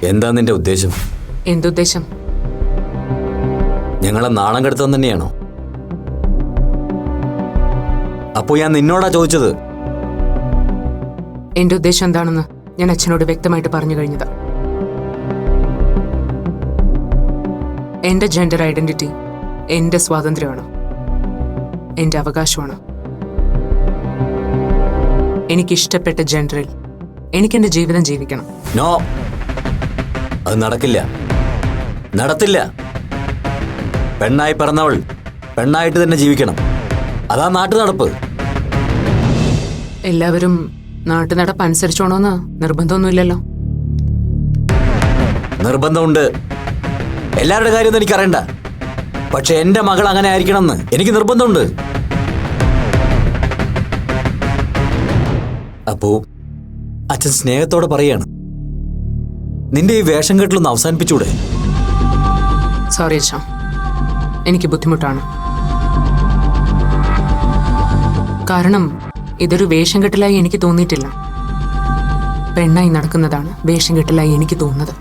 എന്താ നിന്റെ ഉദ്ദേശം? എന്തുദ്ദേശം? ഞങ്ങളെ നാണം കെടുത്താൻ തന്നെയാണോ? അപ്പോ ഞാൻ നിന്നോടാ ചോദിച്ചത്. എന്റെ ഉദ്ദേശം എന്താണെന്ന് ഞാൻ അച്ഛനോട് വ്യക്തമായിട്ട് പറഞ്ഞു കഴിഞ്ഞതാ. എന്റെ ജെൻഡർ ഐഡന്റിറ്റി എന്റെ സ്വാതന്ത്ര്യമാണ്, എന്റെ അവകാശമാണ്. എനിക്കിഷ്ടപ്പെട്ട ജെൻഡറിൽ എനിക്കെന്റെ ജീവിതം ജീവിക്കണം. നോ, അത് നടക്കില്ല, നടത്തില്ല. പെണ്ണായി പിറന്നവൾ പെണ്ണായിട്ട് തന്നെ ജീവിക്കണം. അതാ നാട്ടു നടപ്പ്. എല്ലാവരും നാട്ടുനടപ്പ് അനുസരിച്ചോണോന്ന് നിർബന്ധമൊന്നുമില്ലല്ലോ. നിർബന്ധമുണ്ട്. എല്ലാവരുടെ കാര്യമൊന്നും എനിക്കറിയണ്ട. പക്ഷെ എന്റെ മകൾ അങ്ങനെ ആയിരിക്കണമെന്ന് എനിക്ക് നിർബന്ധമുണ്ട്. അപ്പോ അച്ഛൻ സ്നേഹത്തോടെ പറയാണ്, നിന്റെ ഈ വേഷം കെട്ടിലൊന്ന് അവസാനിപ്പിച്ചൂടെ? സോറി അച്ഛാ, എനിക്ക് ബുദ്ധിമുട്ടാണ്. കാരണം ഇതൊരു വേഷം കെട്ടലായി എനിക്ക് തോന്നിയിട്ടില്ല. പെണ്ണായി നടക്കുന്നതാണ് വേഷം കെട്ടലായി എനിക്ക് തോന്നുന്നത്.